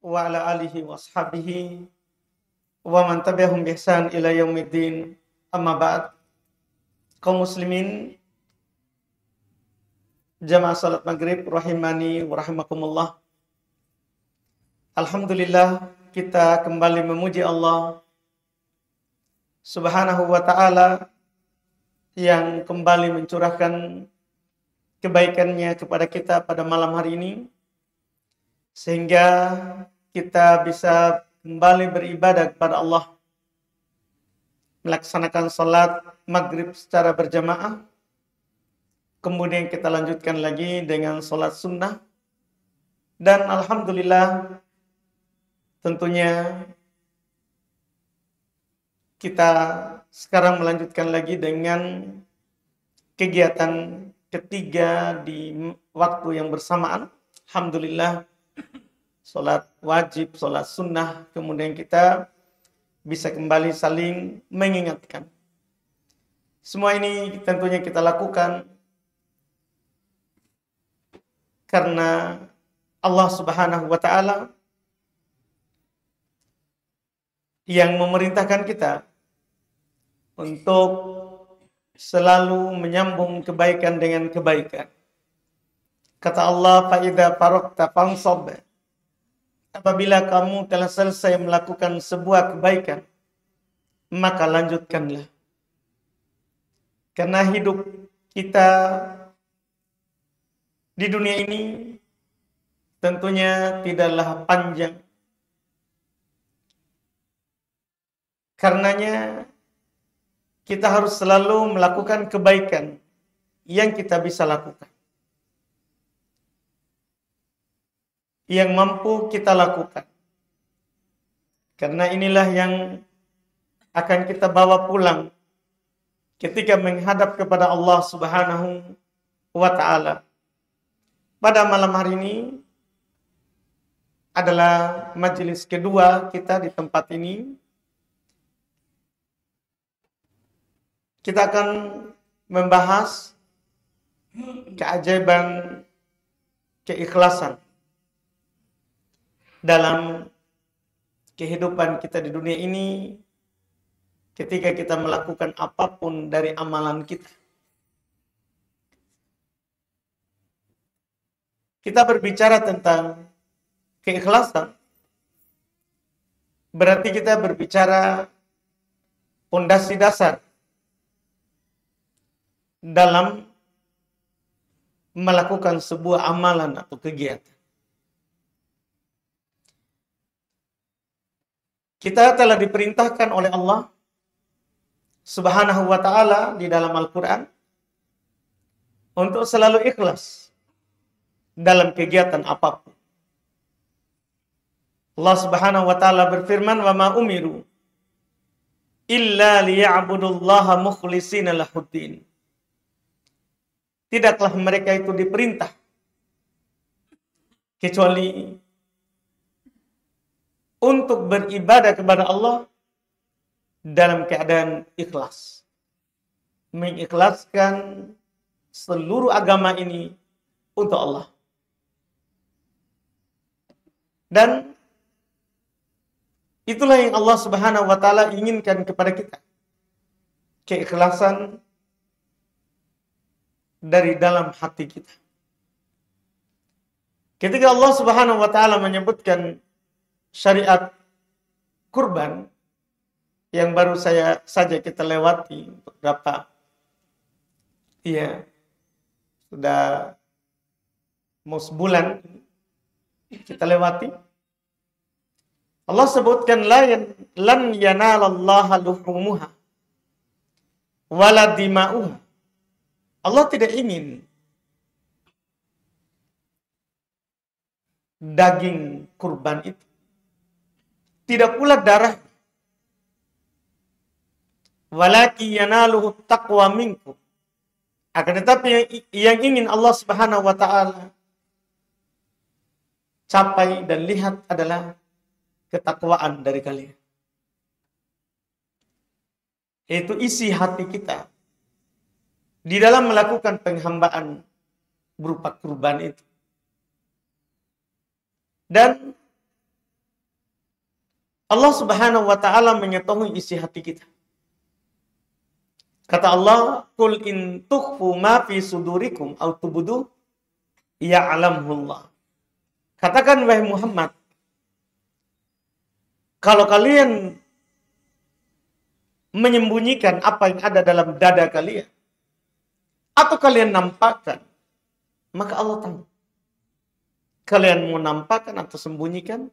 wa ala alihi wa ashabihi wa man tabi'ahum bi ihsan ila yaumiddin. Amma ba'd. Kaum muslimin jamaah salat maghrib rahimani wa rahimakumullah. Alhamdulillah, kita kembali memuji Allah Subhanahu wa ta'ala yang kembali mencurahkan kebaikannya kepada kita pada malam hari ini, sehingga kita bisa kembali beribadah kepada Allah, melaksanakan salat maghrib secara berjamaah. Kemudian kita lanjutkan lagi dengan salat sunnah. Dan alhamdulillah, tentunya kita sekarang melanjutkan lagi dengan kegiatan ketiga di waktu yang bersamaan. Alhamdulillah, salat wajib, salat sunnah, kemudian kita bisa kembali saling mengingatkan. Semua ini tentunya kita lakukan karena Allah Subhanahu wa ta'ala yang memerintahkan kita untuk selalu menyambung kebaikan dengan kebaikan. Kata Allah, "Fa'idha faraqta fansab." Apabila kamu telah selesai melakukan sebuah kebaikan, maka lanjutkanlah. Karena hidup kita di dunia ini tentunya tidaklah panjang. Karenanya kita harus selalu melakukan kebaikan yang kita bisa lakukan, yang mampu kita lakukan. Karena inilah yang akan kita bawa pulang ketika menghadap kepada Allah Subhanahu wa ta'ala. Pada malam hari ini adalah majelis kedua kita di tempat ini. Kita akan membahas keajaiban keikhlasan dalam kehidupan kita di dunia ini ketika kita melakukan apapun dari amalan kita. Kita berbicara tentang keikhlasan, berarti kita berbicara pondasi dasar dalam melakukan sebuah amalan atau kegiatan. Kita telah diperintahkan oleh Allah Subhanahu wa ta'ala di dalam Al-Quran untuk selalu ikhlas dalam kegiatan apapun. Allah Subhanahu wa ta'ala berfirman, "Wa ma umiru illa liya'budullaha mukhlishina lahuddin." Tidaklah mereka itu diperintah kecuali untuk beribadah kepada Allah dalam keadaan ikhlas. Mengikhlaskan seluruh agama ini untuk Allah. Dan itulah yang Allah Subhanahu wa ta'ala inginkan kepada kita. Keikhlasan dari dalam hati kita. Ketika Allah Subhanahu wa ta'ala menyebutkan syariat kurban yang baru saja kita lewati beberapa, sudah mau sebulan kita lewati. Allah sebutkan lan yanalallaha luhumuha wala dima'uha. Allah tidak ingin daging kurban itu, tidak pula darah. Walaki yanaluhu taqwa minkum. Akan tetapi yang ingin Allah Subhanahu wa ta'ala capai dan lihat adalah ketakwaan dari kalian. Itu isi hati kita di dalam melakukan penghambaan berupa kurban itu. Dan Allah Subhanahu wa taala mengetahui isi hati kita. Kata Allah, "Qul in tukhfu ma fi sudurikum aw tubdu ya'lamullah." Katakan wahai Muhammad, kalau kalian menyembunyikan apa yang ada dalam dada kalian, atau kalian nampakkan, maka Allah tahu. Kalian mau nampakkan atau sembunyikan,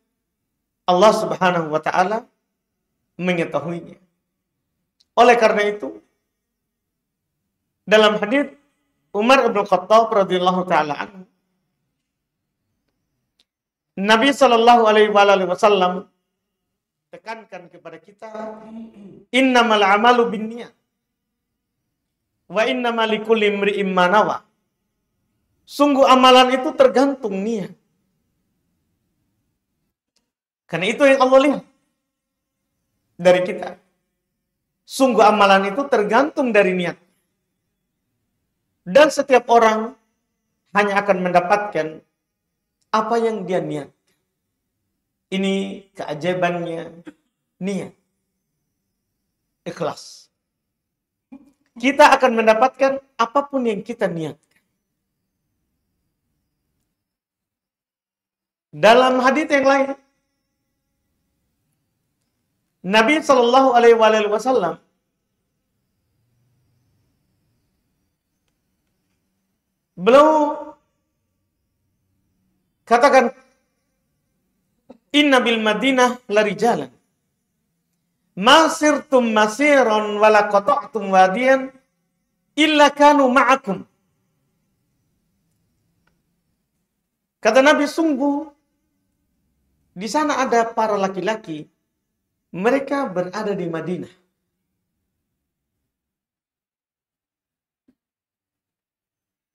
Allah Subhanahu wa taala mengetahuinya. Oleh karena itu, dalam hadits Umar bin Khattab radhiyallahu taala anhu, Nabi sallallahu alaihi wasallam tekankan kepada kita, innamal a'malu binniyat wa innamal likulli imri'in ma nawa. Sungguh amalan itu tergantung niat. Karena itu yang Allah lihat dari kita. Sungguh amalan itu tergantung dari niat. Dan setiap orang hanya akan mendapatkan apa yang dia niat. Ini keajaibannya niat. Ikhlas. Kita akan mendapatkan apapun yang kita niat. Dalam hadits yang lain, Nabi Shallallahu Alaihi Wasallam beliau katakan, inna bil Madinah larijalan masirtum masiran wala qata'tum wadiyan illa kanu ma'akum. Kata Nabi, sungguh di sana ada para laki-laki, mereka berada di Madinah.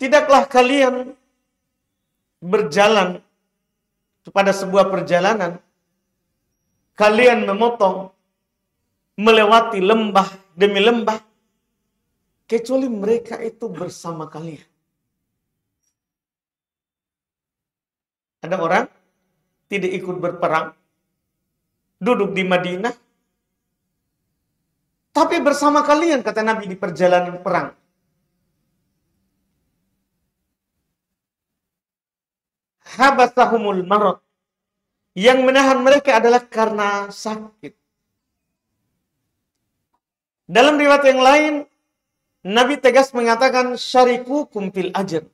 Tidaklah kalian berjalan kepada sebuah perjalanan, kalian memotong, melewati lembah demi lembah, kecuali mereka itu bersama kalian. Ada orang tidak ikut berperang, duduk di Madinah, tapi bersama kalian, kata Nabi, di perjalanan perang. Habasahumul marad. Yang menahan mereka adalah karena sakit. Dalam riwayat yang lain, Nabi tegas mengatakan, syarikukum fil ajr.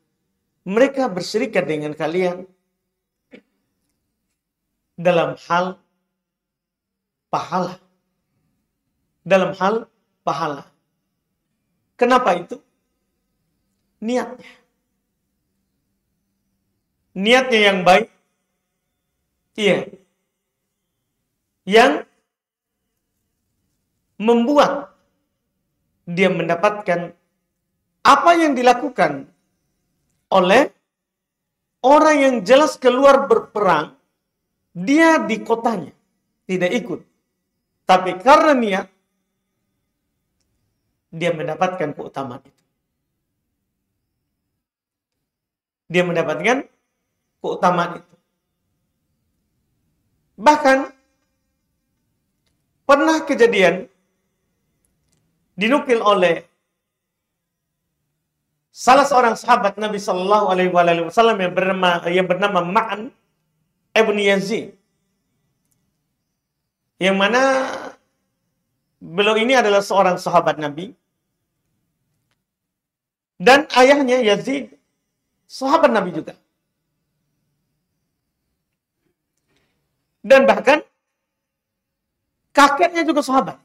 Mereka berserikat dengan kalian dalam hal pahala. Dalam hal pahala. Kenapa itu? Niatnya. Niatnya yang baik. Iya. Yang membuat dia mendapatkan apa yang dilakukan oleh orang yang jelas keluar berperang. Dia di kotanya, tidak ikut. Tapi karena niat, dia mendapatkan keutamaan itu. Dia mendapatkan keutamaan itu. Bahkan, pernah kejadian, dinukil oleh salah seorang sahabat Nabi Sallallahu Alaihi Wasallam yang bernama Ma'an Ibn Yazid, yang mana beliau ini adalah seorang sahabat Nabi, dan ayahnya Yazid sahabat Nabi juga, dan bahkan kakeknya juga sahabat,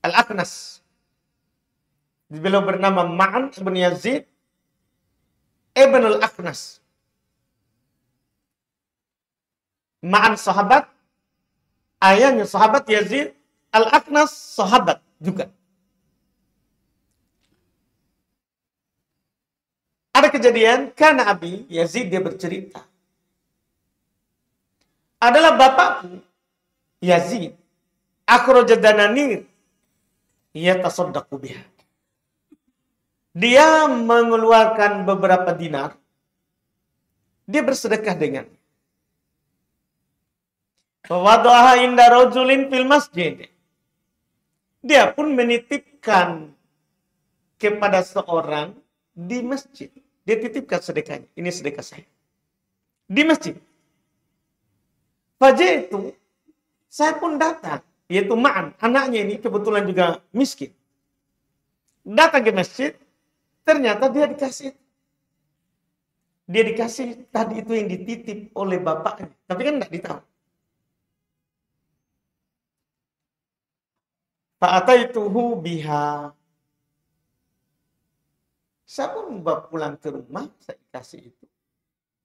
Al-Aqnas. Beliau bernama Ma'an Ibn Yazid Ibn Al-Aqnas. Ma'an sahabat, ayahnya sahabat, Yazid Al-Aqnas sahabat juga. Ada kejadian, karena Abi Yazid dia bercerita, adalah bapakku Yazid akhraja dananir yatasaddaqu biha. Dia mengeluarkan beberapa dinar, dia bersedekah dengan. Fawadhaha inda rajulin fil masjid. Dia pun menitipkan kepada seorang di masjid. Dia titipkan sedekahnya. Ini sedekah saya. Di masjid. Fajaitu, saya pun datang. Yaitu Ma'an, anaknya ini kebetulan juga miskin. Datang ke masjid, ternyata dia dikasih. Dia dikasih tadi itu yang dititip oleh bapaknya. Tapi kan tidak ditahu. Fa'ataituhu biha. Saya pun bawa pulang ke rumah, saya kasih itu.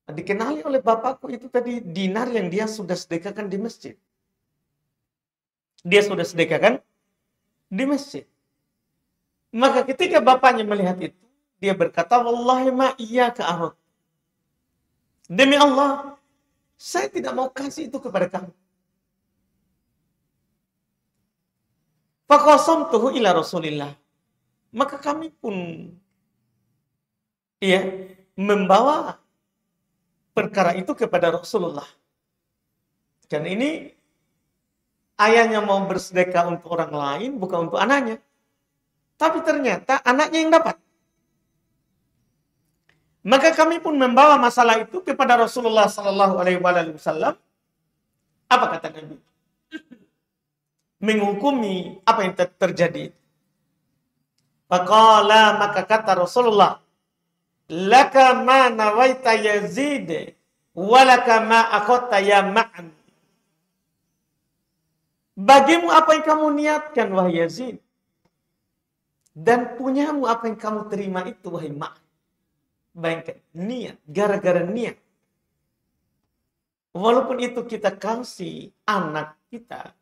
Dikenali oleh bapakku itu tadi dinar yang dia sudah sedekahkan di masjid. Dia sudah sedekahkan di masjid. Maka ketika bapaknya melihat itu, dia berkata, Wallahi ma iyyaka aradtu. Demi Allah, saya tidak mau kasih itu kepada kamu. Faqasamtuhu ila Rasulillah. Maka kami pun membawa perkara itu kepada Rasulullah. Dan ini ayahnya mau bersedekah untuk orang lain, bukan untuk anaknya. Tapi ternyata anaknya yang dapat. Maka kami pun membawa masalah itu kepada Rasulullah sallallahu alaihi wasallam. Apa kata Nabi? Menghukumi apa yang terjadi. Faqala, maka kata Rasulullah, laka ma nawaita Yazid wa laka ma akhadta ya Ma'an. Bagimu apa yang kamu niatkan wahai Yazid, dan punyamu apa yang kamu terima itu wahai Ma'an. Bayangkan, niat, gara-gara niat. Walaupun itu kita kasih anak kita,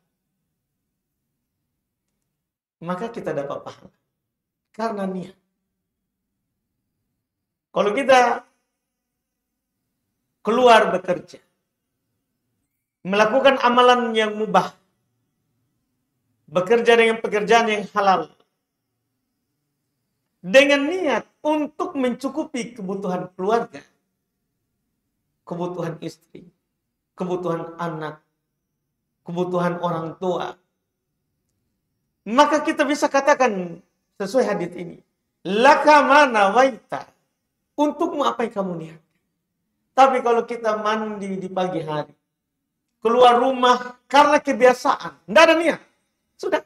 maka kita dapat pahala. Karena niat. Kalau kita keluar bekerja, melakukan amalan yang mubah, bekerja dengan pekerjaan yang halal, dengan niat untuk mencukupi kebutuhan keluarga, kebutuhan istri, kebutuhan anak, kebutuhan orang tua, maka kita bisa katakan sesuai hadits ini, laka ma nawaita, untukmu apa yang kamu niat. Tapi kalau kita mandi di pagi hari, keluar rumah karena kebiasaan, tidak ada niat, sudah,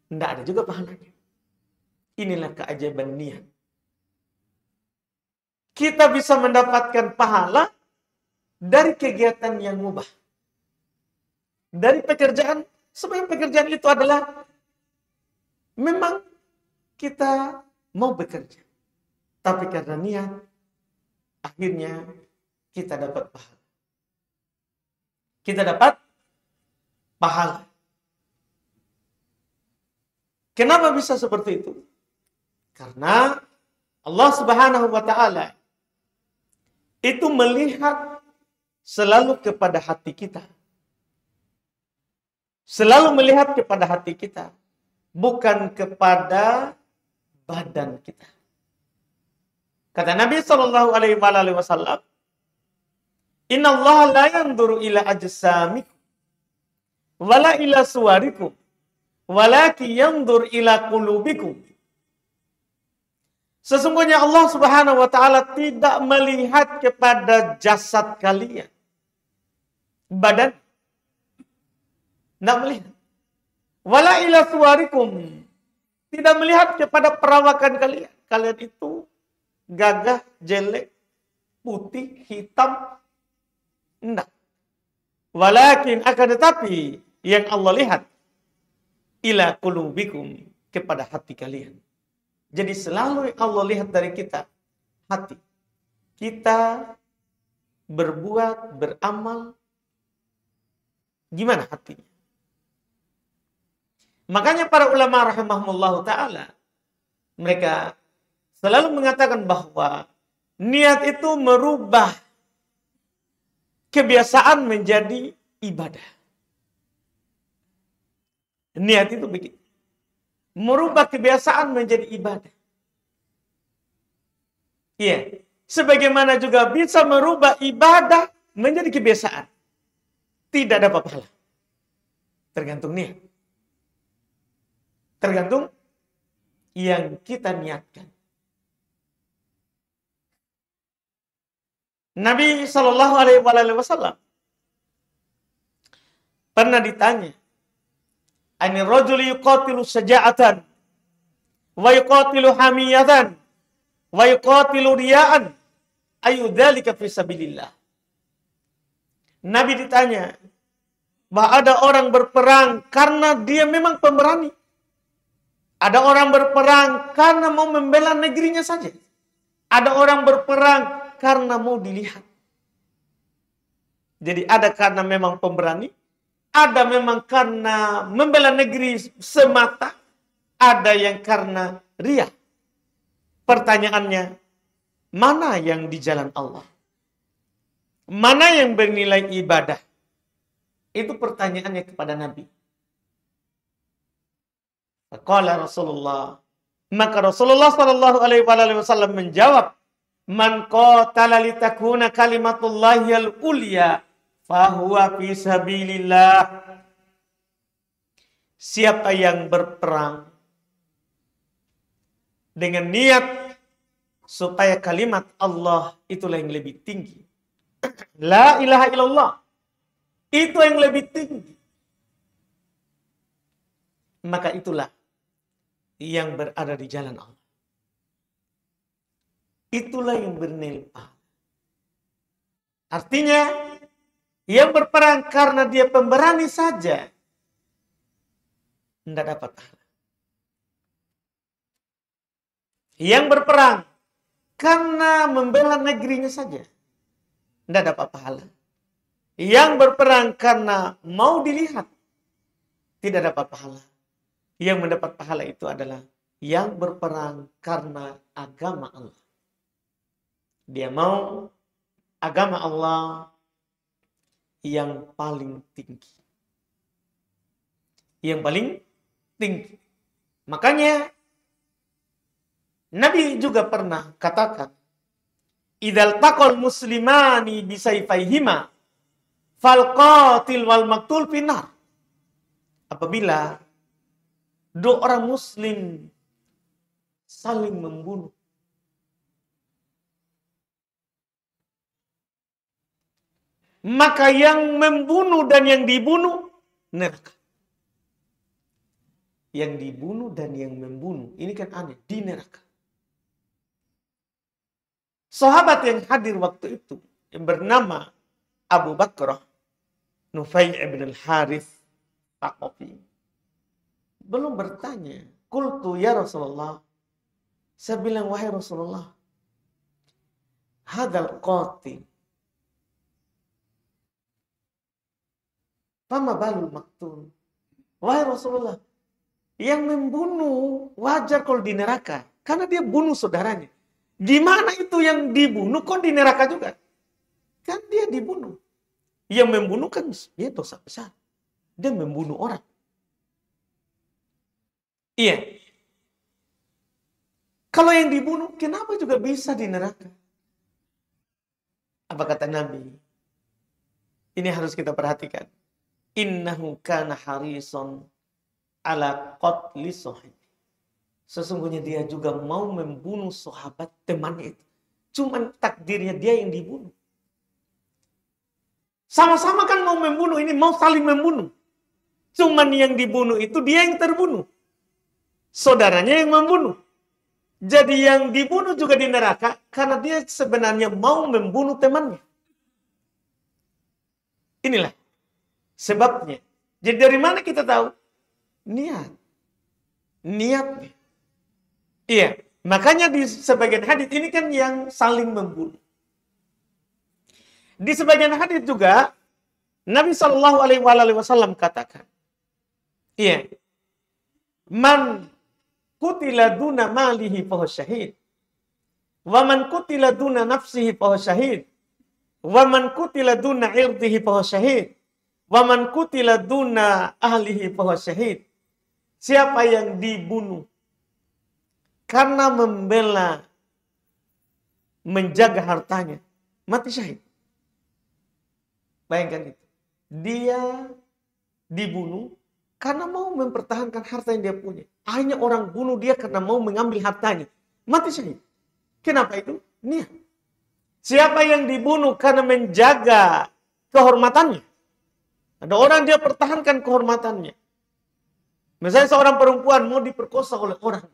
tidak ada juga pahalanya. Inilah keajaiban niat. Kita bisa mendapatkan pahala dari kegiatan yang mubah. Dari pekerjaan, sebenarnya pekerjaan itu adalah memang kita mau bekerja. Tapi karena niat, akhirnya kita dapat pahala. Kita dapat pahala. Kenapa bisa seperti itu? Karena Allah Subhanahu wa Ta'ala itu melihat selalu kepada hati kita. Selalu melihat kepada hati kita, bukan kepada badan kita. Kata Nabi sallallahu alaihi wasallam, "Inna Allah la yanzuru ila ajsamikum wala ila suwarikum, walakin yanzur ila qulubikum." Sesungguhnya Allah Subhanahu wa Ta'ala tidak melihat kepada jasad kalian, badan, tidak melihat. Wala ila suwarikum, tidak melihat kepada perawakan kalian. Kalian itu gagah, jelek, putih, hitam, tidak. Walakin akan tetapi yang Allah lihat ila qulubikum, kepada hati kalian. Jadi selalu Allah lihat dari kita, hati. Kita berbuat, beramal, gimana hatinya? Makanya para ulama rahimahumullah ta'ala, mereka selalu mengatakan bahwa niat itu merubah kebiasaan menjadi ibadah. Niat itu begitu. Merubah kebiasaan menjadi ibadah. Iya. Sebagaimana juga bisa merubah ibadah menjadi kebiasaan. Tidak dapat pahala. Tergantung niat. Tergantung yang kita niatkan. Nabi Shallallahu Alaihi Wasallam pernah ditanya, "Ani rajul yuqatilu syaja'atan, wa yuqatilu hamiyatan, wa yuqatilu riya'an, ayu dzalika fi sabilillah." Nabi ditanya bahwa ada orang berperang karena dia memang pemberani. Ada orang berperang karena mau membela negerinya saja. Ada orang berperang karena mau dilihat. Jadi ada karena memang pemberani, ada memang karena membela negeri semata, ada yang karena riya. Pertanyaannya, mana yang di jalan Allah? Mana yang bernilai ibadah? Itu pertanyaannya kepada Nabi. Qala Rasulullah. Maka Rasulullah sallallahu alaihi wasallam menjawab, "Man qatala litakuna kalimatullahil ulya, fahuwa fi sabilillah." Siapa yang berperang dengan niat supaya kalimat Allah itulah yang lebih tinggi. La ilaha illallah. Itu yang lebih tinggi. Maka itulah yang berada di jalan Allah. Itulah yang bernilai pahala. Artinya, yang berperang karena dia pemberani saja, tidak dapat pahala. Yang berperang karena membela negerinya saja, tidak dapat pahala. Yang berperang karena mau dilihat, tidak dapat pahala. Yang mendapat pahala itu adalah yang berperang karena agama Allah. Dia mau agama Allah yang paling tinggi. Yang paling tinggi. Makanya Nabi juga pernah katakan, "Idzal taqal muslimani bisayfaihima fal qatil wal maqtul finnar." Apabila dua orang muslim saling membunuh, maka yang membunuh dan yang dibunuh neraka. Yang dibunuh dan yang membunuh, ini kan aneh, di neraka. Sahabat yang hadir waktu itu yang bernama Abu Bakrah Nufai' ibn al-Harith Taqafi belum bertanya, "Qultu ya Rasulullah." Saya bilang, "Wahai Rasulullah, hadzal qatil fama balul maqtul." Wahai Rasulullah, yang membunuh wajar kalau di neraka karena dia bunuh saudaranya. Gimana itu yang dibunuh kok di neraka juga? Kan dia dibunuh. Yang membunuh kan dia dosa besar. Dia membunuh orang. Iya. Kalau yang dibunuh, kenapa juga bisa di neraka? Apa kata Nabi? Ini harus kita perhatikan. Innahu kana harison ala qatli sahib. Sesungguhnya dia juga mau membunuh sahabat temannya itu. Cuman takdirnya dia yang dibunuh. Sama-sama kan mau membunuh, ini mau saling membunuh. Cuman yang dibunuh itu dia yang terbunuh. Saudaranya yang membunuh. Jadi yang dibunuh juga di neraka karena dia sebenarnya mau membunuh temannya. Inilah sebabnya. Jadi dari mana kita tahu? Niat. Niatnya. Iya, makanya di sebagian hadis ini kan yang saling membunuh. Di sebagian hadis juga Nabi Shallallahu Alaihi Wasallam katakan, iya, man kutila duna malihi fahuwa syahid, wa man kutila duna nafsihi fahuwa syahid, wa man kutila duna irdihi fahuwa syahid, wa man kutila duna ahlihi fahuwa syahid. Siapa yang dibunuh karena membela, menjaga hartanya, mati syahid. Bayangkan itu. Dia dibunuh karena mau mempertahankan harta yang dia punya. Akhirnya orang bunuh dia karena mau mengambil hartanya. Mati syahid. Kenapa itu? Niat. Siapa yang dibunuh karena menjaga kehormatannya? Ada orang dia pertahankan kehormatannya. Misalnya seorang perempuan mau diperkosa oleh orang.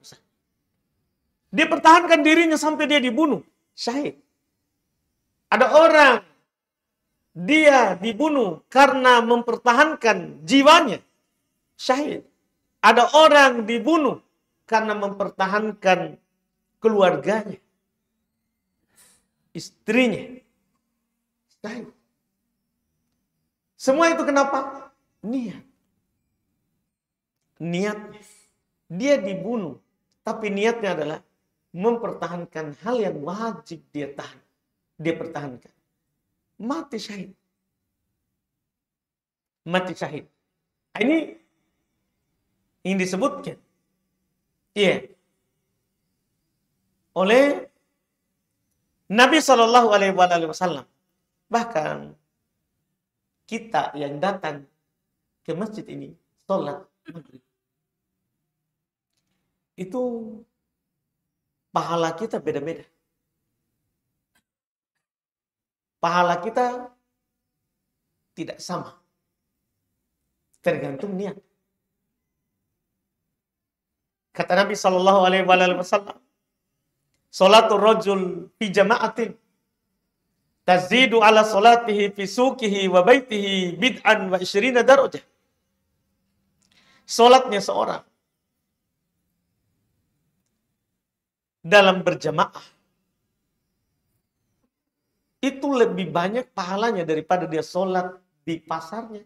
Dia pertahankan dirinya sampai dia dibunuh. Syahid. Ada orang dia dibunuh karena mempertahankan jiwanya. Syahid. Ada orang dibunuh karena mempertahankan keluarganya. Istrinya. Syahid. Semua itu kenapa? Niat. Niatnya. Dia dibunuh. Tapi niatnya adalah mempertahankan hal yang wajib dia tahan. Dia pertahankan. Mati syahid. Mati syahid. Ini disebutkan. Iya. Oleh Nabi SAW. Bahkan kita yang datang ke masjid ini sholat maghrib. Itu pahala kita beda-beda. Pahala kita tidak sama. Tergantung niat. Kata Nabi SAW, Salatul rajul fi jama'atin tazidu ala salatihi fi suqihi wa baitihi bid'an wa 20 darajah. Salatnya seorang dalam berjamaah itu lebih banyak pahalanya daripada dia salat di pasarnya,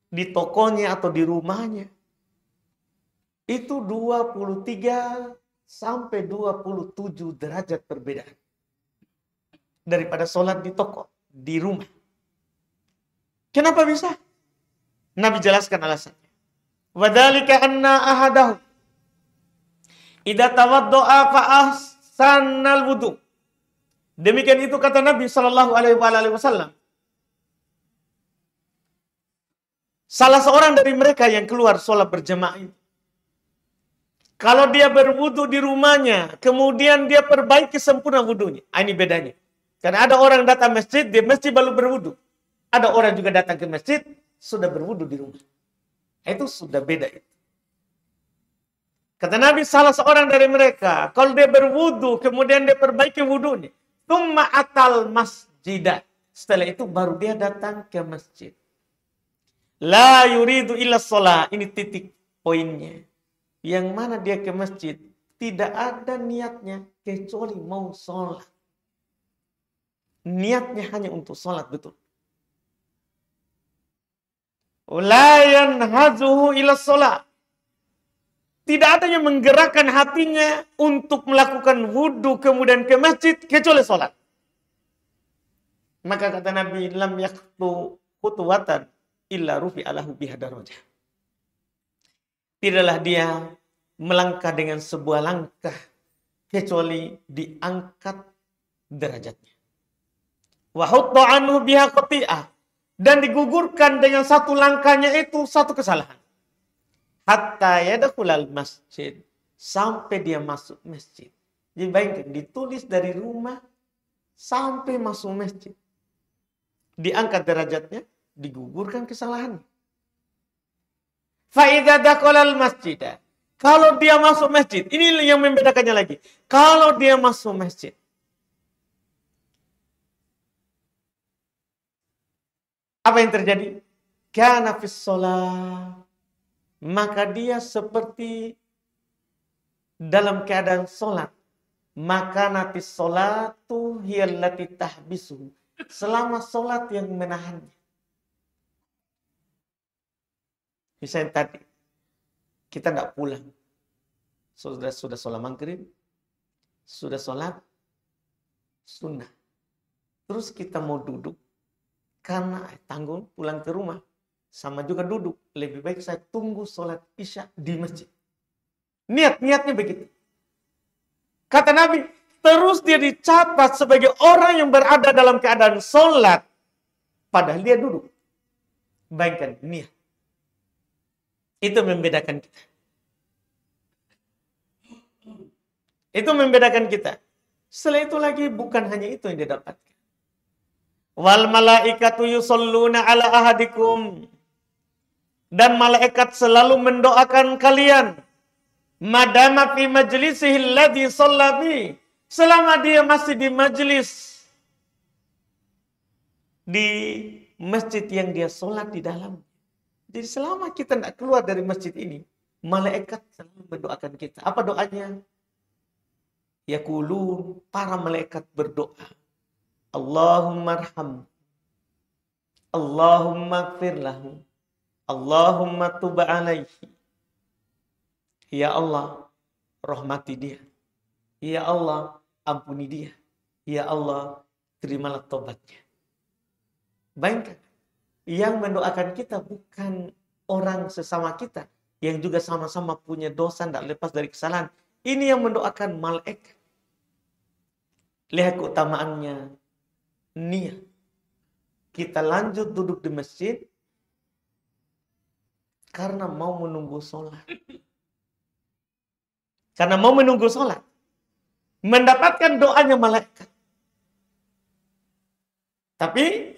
di tokonya atau di rumahnya. Itu 23 sampai 27 derajat perbedaan daripada sholat di toko, di rumah. Kenapa bisa? Nabi jelaskan alasannya. Wadzalika anna ahadahu idza tawaddo'a fa ahsanal wudu. Demikian itu kata Nabi sallallahu alaihi wasallam. Salah seorang dari mereka yang keluar sholat berjamaah itu, kalau dia berwudu di rumahnya, kemudian dia perbaiki sempurna wudunya. Ini bedanya. Karena ada orang datang masjid, di masjid baru berwudu. Ada orang juga datang ke masjid, sudah berwudu di rumah. Itu sudah beda itu. Kata Nabi, salah seorang dari mereka, kalau dia berwudu, kemudian dia perbaiki wudunya. Tumma atal masjidah. Setelah itu baru dia datang ke masjid. La yuridu illa sholat. Ini titik poinnya. Yang mana dia ke masjid, tidak ada niatnya kecuali mau sholat. Niatnya hanya untuk sholat, betul. La yanhazuhu ila sholat. Tidak ada yang menggerakkan hatinya untuk melakukan wudhu kemudian ke masjid kecuali sholat. Maka kata Nabi, lam yaktu khutuwatan illa rufi alahu biha darajah. Tidaklah dia melangkah dengan sebuah langkah kecuali diangkat derajatnya. Wa hutta anhu biha khati'ah, dan digugurkan dengan satu langkahnya itu satu kesalahan. Hatta yadkhulal masjid, sampai dia masuk masjid. Jadi bayangkan, ditulis dari rumah sampai masuk masjid. Diangkat derajatnya, digugurkan kesalahannya. Fa idza dakhalal masjid. Kalau dia masuk masjid, ini yang membedakannya lagi. Kalau dia masuk masjid, apa yang terjadi? Kana fis shalah. Maka dia seperti dalam keadaan sholat. Maka natis sholatu hiyallati tahbisuhu. Selama sholat yang menahannya. Misalnya tadi, kita nggak pulang. Sudah sholat maghrib, sudah sholat sunnah. Terus kita mau duduk, karena tanggung pulang ke rumah. Sama juga duduk. Lebih baik saya tunggu sholat isya di masjid. Niatnya begitu. Kata Nabi, terus dia dicatat sebagai orang yang berada dalam keadaan sholat. Padahal dia duduk. Bayangkan, niat. Itu membedakan kita. Itu membedakan kita. Setelah itu lagi bukan hanya itu yang dia dapatkan. Wal malaikatu yusholluna ala ahadikum. Dan malaikat selalu mendoakan kalian. Madama fi majlisihi alladhi shalla fi. Selama dia masih di majlis. Di masjid yang dia sholat di dalam. Jadi selama kita tidak keluar dari masjid ini, malaikat selalu mendoakan kita. Apa doanya? Yaqulun, para malaikat berdoa. Allahumma arham. Allahumma ighfir lahu. Allahumma tub alaihi. Ya Allah, rahmati dia. Ya Allah, ampuni dia. Ya Allah, terimalah tobatnya. Bayangkan, yang mendoakan kita bukan orang sesama kita, yang juga sama-sama punya dosa, tidak lepas dari kesalahan. Ini yang mendoakan malaikat. Lihat keutamaannya. Niat. Kita lanjut duduk di masjid karena mau menunggu sholat. Karena mau menunggu sholat. Mendapatkan doanya malaikat. Tapi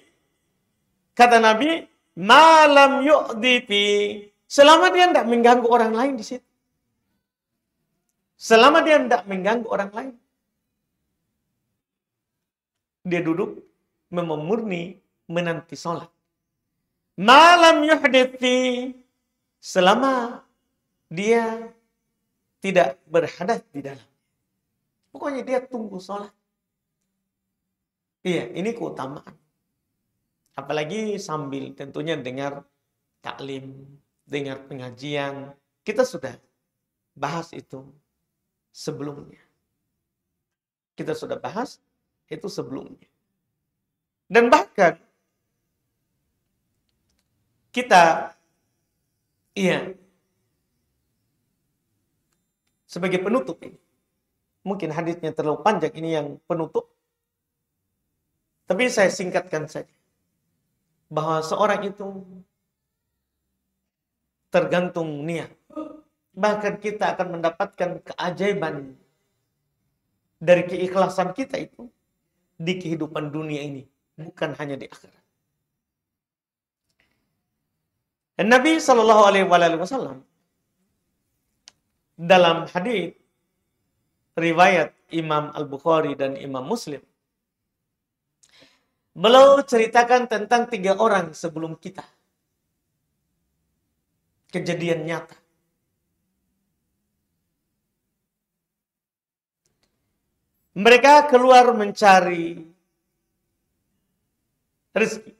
kata Nabi, malam yu'difi. Selama dia tidak mengganggu orang lain di situ. Selama dia tidak mengganggu orang lain. Dia duduk memurni menanti sholat. Malam yuhdithi. Selama dia tidak berhadas di dalam. Pokoknya dia tunggu sholat. Iya, ini keutamaan. Apalagi sambil tentunya dengar taklim, dengar pengajian. Kita sudah bahas itu sebelumnya. Kita sudah bahas itu sebelumnya. Dan bahkan kita sebagai penutup ini. Mungkin hadisnya terlalu panjang, ini yang penutup. Tapi saya singkatkan saja. Bahwa seorang itu tergantung niat. Bahkan kita akan mendapatkan keajaiban dari keikhlasan kita itu di kehidupan dunia ini, bukan hanya di akhirat. Dan Nabi Shallallahu Alaihi Wasallam dalam hadis riwayat Imam Al-Bukhari dan Imam Muslim, beliau ceritakan tentang 3 orang sebelum kita. Kejadian nyata. Mereka keluar mencari rezeki.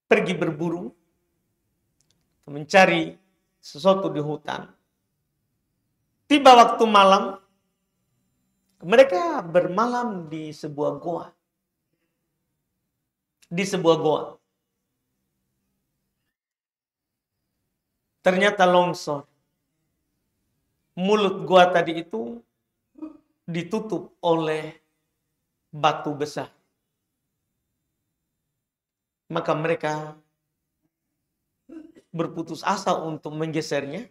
Pergi berburu, mencari sesuatu di hutan. Tiba waktu malam, mereka bermalam di sebuah goa. Di sebuah goa. Ternyata longsor. Mulut goa tadi itu ditutup oleh batu besar. Maka mereka berputus asa untuk menggesernya.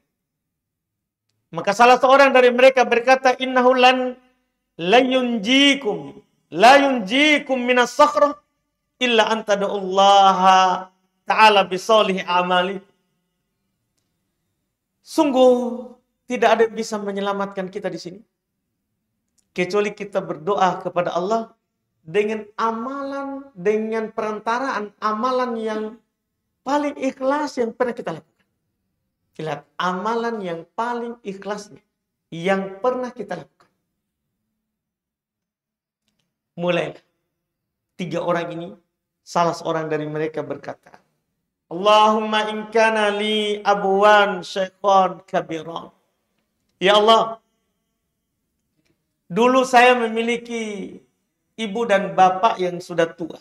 Maka salah seorang dari mereka berkata, innahu la yunjikum minas sakhrah illa antada'ullaha ta'ala bisolihi amali. Sungguh tidak ada yang bisa menyelamatkan kita di sini kecuali kita berdoa kepada Allah dengan amalan, dengan perantaraan amalan yang paling ikhlas yang pernah kita lakukan. Lihat, amalan yang paling ikhlasnya yang pernah kita lakukan. Mulailah 3 orang ini, salah seorang dari mereka berkata, Allahumma in kana li abwan syaikhan kabiran. Ya Allah, dulu saya memiliki ibu dan bapak yang sudah tua.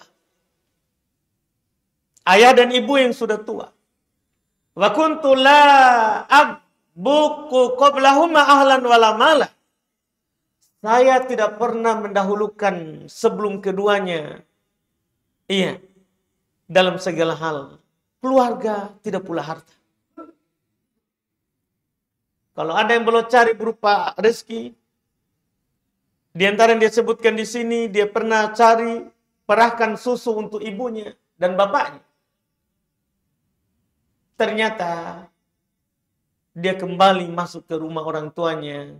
Ayah dan ibu yang sudah tua. Wa kuntu la abbuku qablahuma ahlan wala mala. Saya tidak pernah mendahulukan sebelum keduanya. Iya. dalam segala hal. Keluarga, tidak pula harta. Kalau ada yang belum cari berupa rezeki, di antara yang dia sebutkan di sini, dia pernah cari perahkan susu untuk ibunya dan bapaknya. Ternyata dia kembali masuk ke rumah orang tuanya.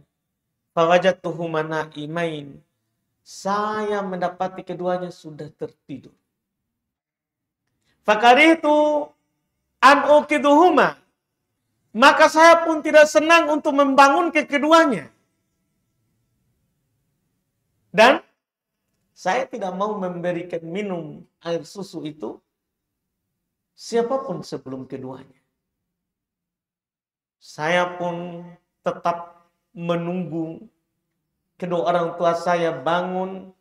Fawajadtuhuma na'imain. Saya mendapati keduanya sudah tertidur. Fakarihtu an uqiduhuma. Maka saya pun tidak senang untuk membangun keduanya. Dan saya tidak mau memberikan minum air susu itu siapapun sebelum keduanya. Saya pun tetap menunggu kedua orang tua saya bangun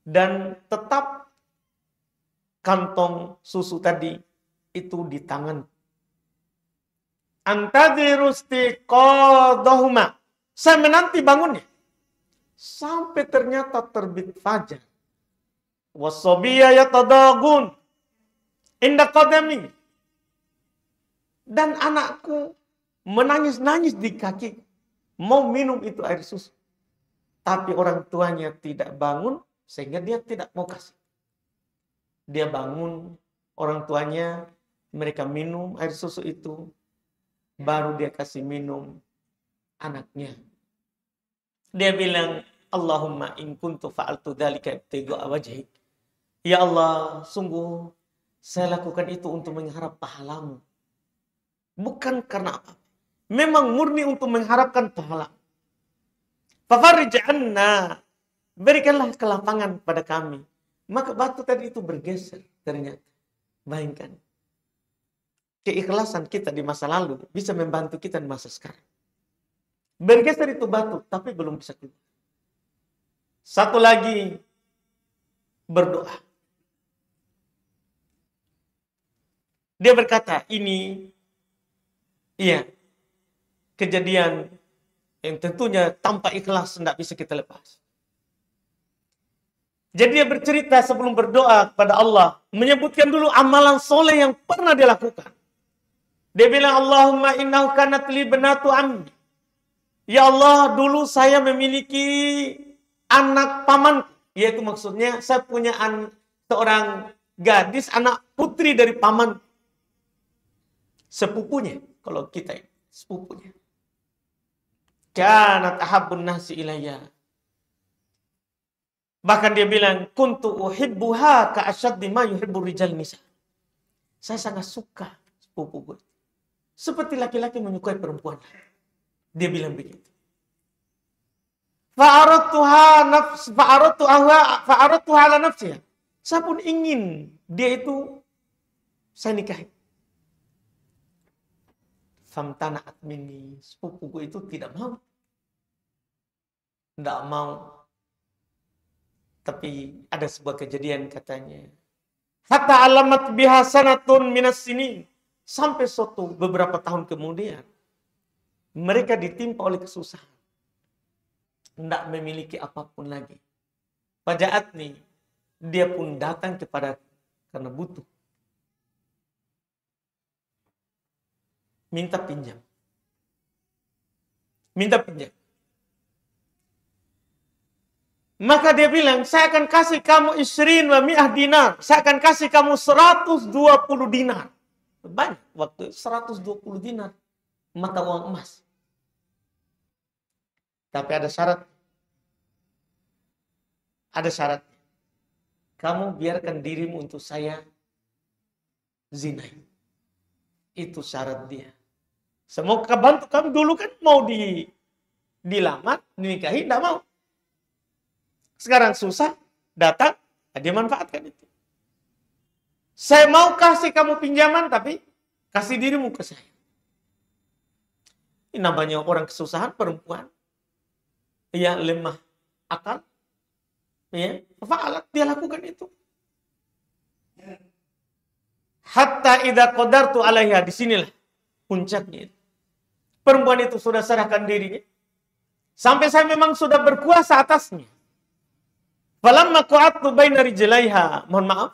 dan tetap kantong susu tadi itu di tangan. Antadhiru istiqadahuma. Saya menanti bangunnya. Sampai ternyata terbit fajar. Wasobiyya yatadagun inda qadami. Dan anakku menangis-nangis di kaki. Mau minum itu air susu. Tapi orang tuanya tidak bangun sehingga dia tidak mau kasih. Dia bangun, orang tuanya, mereka minum air susu itu. Baru dia kasih minum anaknya. Dia bilang, Allahumma in kuntu fa'altu dzalika ibtigha'a wajhik. Ya Allah, sungguh saya lakukan itu untuk mengharap pahalamu. Bukan karena apa. Memang murni untuk mengharapkan pahala. Fafarij anna. Berikanlah kelapangan pada kami. Maka batu tadi itu bergeser ternyata. Bayangkan. Keikhlasan kita di masa lalu bisa membantu kita di masa sekarang. Bergeser itu batu, tapi belum bisa keluar. Satu lagi, berdoa. Dia berkata, ini, iya, kejadian yang tentunya tanpa ikhlas tidak bisa kita lepas. Jadi dia bercerita sebelum berdoa kepada Allah, menyebutkan dulu amalan soleh yang pernah dia lakukan. Dia bilang, Allahumma innahu kanat li banatu ammi. Ya Allah, dulu saya memiliki anak paman. Yaitu maksudnya saya punya seorang gadis, anak putri dari paman. Sepupunya, kalau kita sepupunya. Kanat ahabbun nasi ilayya. Bahkan dia bilang, kuntu uhibbuha ka asyaddi ma yuhibbu rijal nisa. Saya sangat suka sepupu gue. Seperti laki-laki menyukai perempuan. Dia bilang begitu. Fa'aradtuha ala nafsiha. Saya pun ingin dia itu saya nikahi. Famtana'at minni. Sepupuku itu tidak mau. Tidak mau. Tapi ada sebuah kejadian katanya. Hatta alamat biha sanatun minas sinin. Sampai suatu beberapa tahun kemudian. Mereka ditimpa oleh kesusahan. Tidak memiliki apapun lagi. Fajaat nih. Dia pun datang kepada karena butuh. Minta pinjam. Minta pinjam. Maka dia bilang, saya akan kasih kamu isrin wa mi'ah dinar. Saya akan kasih kamu 120 dinar. Banyak waktu 120 dinar. Mata uang emas. Tapi ada syarat. Ada syarat. Kamu biarkan dirimu untuk saya zinai. Itu syarat dia. Semoga bantu kamu dulu kan mau dilamar, dinikahi, tidak mau. Sekarang susah, datang, dia manfaatkan itu. Saya mau kasih kamu pinjaman, tapi kasih dirimu ke saya. Ini namanya orang kesusahan, perempuan. Ya, lemah akal. Ya, fa'alat, dia lakukan itu. Hatta idza qadartu 'alaiha, disinilah puncaknya. Perempuan itu sudah serahkan dirinya. Sampai saya memang sudah berkuasa atasnya. Falamma qa'adtu baina rijlaiha. Mohon maaf,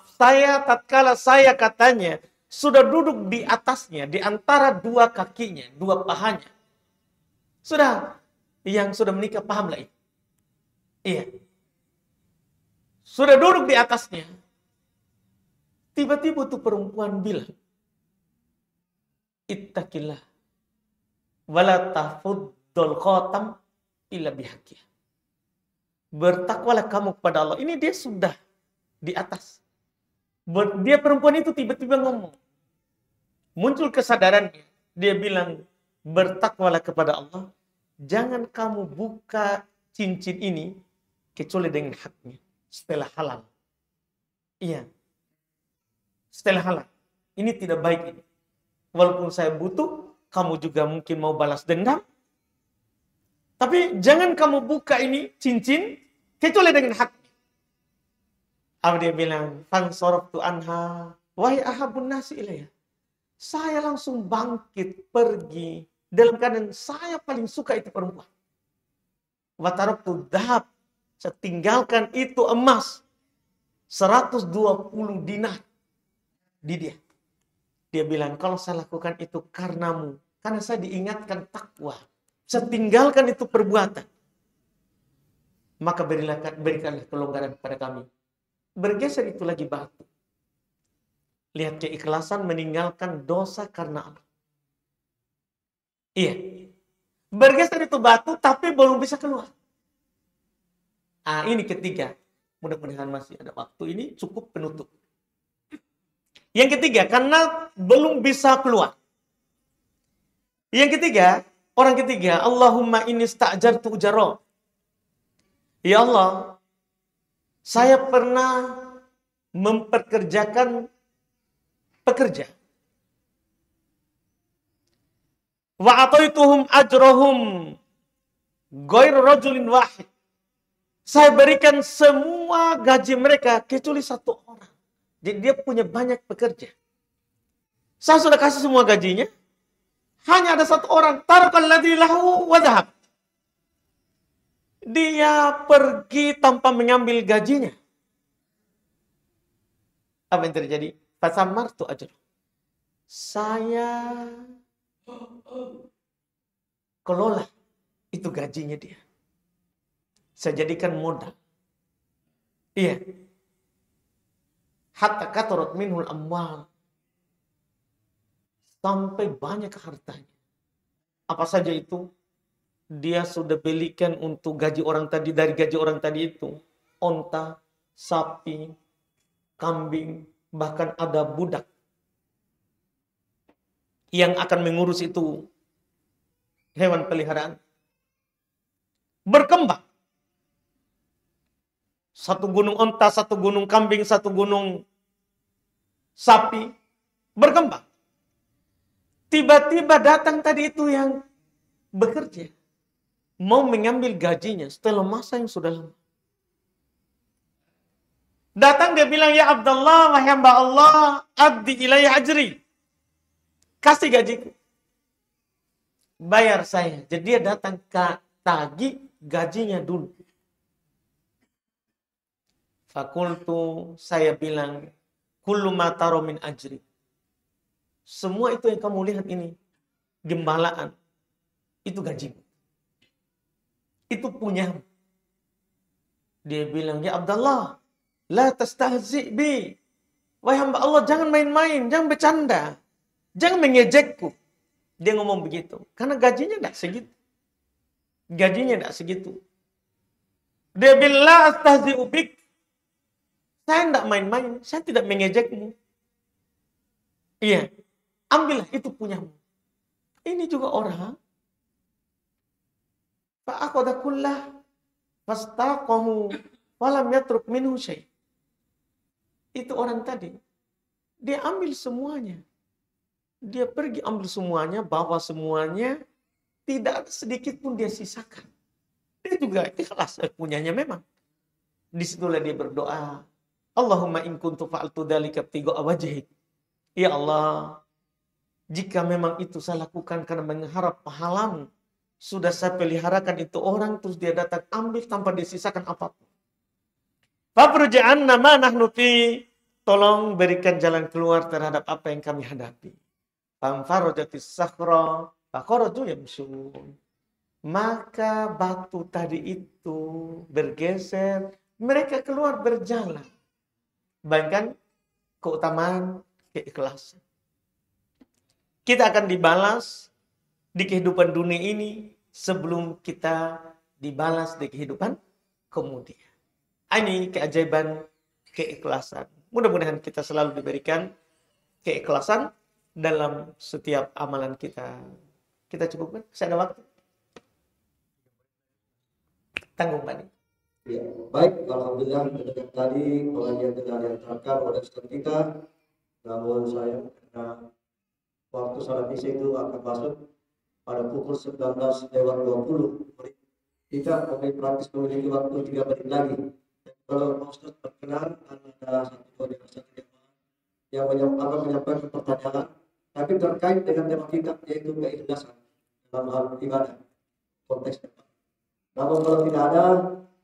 tatkala saya katanya sudah duduk di atasnya, di antara dua kakinya, dua pahanya. Sudah, yang sudah menikah pahamlah itu. Iya. Sudah duduk di atasnya. Tiba-tiba tuh perempuan bilang, ittaqillah wala tafuddul khatam illa bihaqqih. Bertakwalah kamu kepada Allah. Ini dia sudah di atas. Dia perempuan itu tiba-tiba ngomong. Muncul kesadarannya. Dia bilang, bertakwalah kepada Allah. Jangan kamu buka cincin ini kecuali dengan haknya. Setelah halal. Iya. Setelah halal. Ini tidak baik ini. Walaupun saya butuh, kamu juga mungkin mau balas dendam. Tapi jangan kamu buka ini cincin kecuali dengan hak. Apa dia bilang? Fansorabtu anha wahai ahabun nasi ilayya. Saya langsung bangkit pergi dalam keadaan saya paling suka itu perempuan. Wa taraktu dhahab. Saya tinggalkan itu emas 120 dinar di dia. Dia bilang, kalau saya lakukan itu karenamu, karena saya diingatkan takwa. Saya tinggalkan itu perbuatan. Maka berikanlah kelonggaran kepada kami. Bergeser itu lagi batu. Lihat keikhlasan meninggalkan dosa karena Allah. Iya. Bergeser itu batu tapi belum bisa keluar. Ini ketiga. Mudah-mudahan masih ada waktu, ini cukup penutup. Yang ketiga, karena belum bisa keluar. Yang ketiga, orang ketiga, Allahumma inni sta'jartu ujara. Ya Allah, saya pernah memperkerjakan pekerja. Wa ataituhum ajrahum ghair rajulin wahid. Saya berikan semua gaji mereka kecuali satu orang. Jadi dia punya banyak pekerja. Saya sudah kasih semua gajinya. Hanya ada satu orang. Tarakal ladzi lahu wa dhahab. Dia pergi tanpa mengambil gajinya. Apa yang terjadi? Fasamartu ajr. Saya kelola itu gajinya dia. Saya jadikan modal. Iya. Hatta katarat minhul amwal. Sampai banyak hartanya. Apa saja itu? Dia sudah belikan untuk gaji orang tadi, dari gaji orang tadi itu. Onta, sapi, kambing, bahkan ada budak. Yang akan mengurus itu hewan peliharaan. Berkembang. Satu gunung onta, satu gunung kambing, satu gunung sapi. Berkembang. Tiba-tiba datang tadi itu yang bekerja. Mau mengambil gajinya setelah masa yang sudah lama. Datang dia bilang, ya Abdullah, wahai hamba Allah, addi ilayya ajri. Kasih gajiku. Bayar saya. Jadi dia datang ke tagih gajinya dulu. Fakultu, saya bilang, kullu ma taro min ajri. Semua itu yang kamu lihat ini, gembalaan, itu gajimu. Itu punyamu. Dia bilang, ya Abdullah, la tastahzi bi. Wahai hamba Allah, jangan main-main, jangan bercanda. Jangan mengejekku. Dia ngomong begitu. Karena gajinya tidak segitu. Gajinya tidak segitu. Dia bilang, la astahzi'u bik. Saya tidak main-main. Saya tidak mengejekmu. Iya. Ambillah, itu punyamu. Ini juga orang. Fa'akhadha kullah fastaqahu walam yatruk minhu syai'. Itu orang tadi. Dia ambil semuanya. Dia pergi ambil semuanya, bawa semuanya. Tidak ada sedikit pun dia sisakan. Dia juga ikhlas punyanya memang. Disitulah dia berdoa. Allahumma in kuntu fa'altu dzalika ibtigha'a wajhik. Ya Allah, jika memang itu saya lakukan karena mengharap pahalamu, sudah saya peliharakan itu orang, terus dia datang ambil tanpa disisakan apapun. Fafruj 'anna ma nahnu fi. Tolong berikan jalan keluar terhadap apa yang kami hadapi. Famfarajatis sakhra fakharaju yamshun. Maka batu tadi itu bergeser, mereka keluar berjalan. Bayangkan keutamaan keikhlasan. Kita akan dibalas di kehidupan dunia ini sebelum kita dibalas di kehidupan kemudian. Ini keajaiban keikhlasan. Mudah-mudahan kita selalu diberikan keikhlasan dalam setiap amalan kita. Kita cukupkan? Saya ada waktu. Tanggung Pak. Ya, baik, alhamdulillah mendengar tadi pengajian telah diantarkan oleh Ustaz kita. Namun saya karena waktu salat isya itu akan masuk pada pukul 19:20. Kita praktis memiliki waktu 3 menit lagi. Kalau Pak Ustaz berkenan, ada satu dua yang menyampaikan pertanyaan, tapi terkait dengan tema kita yaitu keikhlasan dalam hal ibadah konteks depan. Namun kalau tidak ada,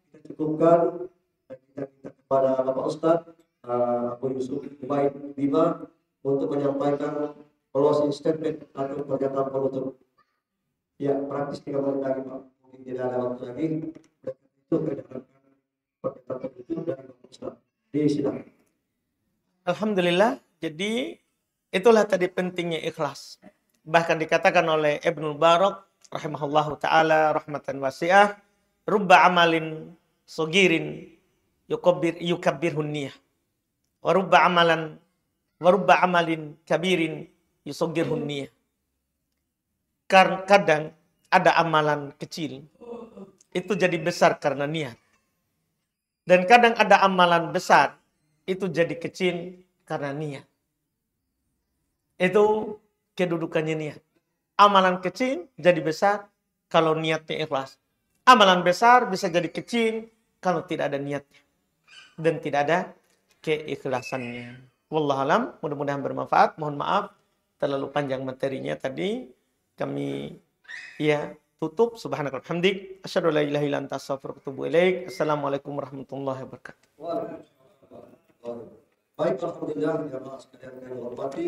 kita cukupkan dan kita minta kepada Bapak Ustaz Abu Yusuf Ubaid Bima untuk menyampaikan closing statement atau pernyataan penutup. Ya, praktis 3 menit lagi Pak. Mungkin tidak ada waktu lagi. Itu pernyataan penutup dari Bapak Ustaz. Silakan. Alhamdulillah. Jadi itulah tadi pentingnya ikhlas. Bahkan dikatakan oleh Ibnu Barak rahimahullahu taala rahmatan wasi'ah, rubba amalin sogirin yukabbirhun niyah. Wa rubba amalin kabirin yusogirhun niyah. Kadang ada amalan kecil itu jadi besar karena niat. Dan kadang ada amalan besar itu jadi kecil karena niat. Itu kedudukannya niat. Amalan kecil jadi besar kalau niatnya ikhlas. Amalan besar bisa jadi kecil kalau tidak ada niatnya dan tidak ada keikhlasannya. Wallahualam, mudah-mudahan bermanfaat. Mohon maaf terlalu panjang materinya tadi. Kami tutup. Subhanakallahumma wa bihamdik, asyhadu an la ilaha illa anta, astaghfiruka wa atubu ilaik. Assalamualaikum warahmatullahi wabarakatuh. Baik, alhamdulillah jamaah sekalian yang kami hormati.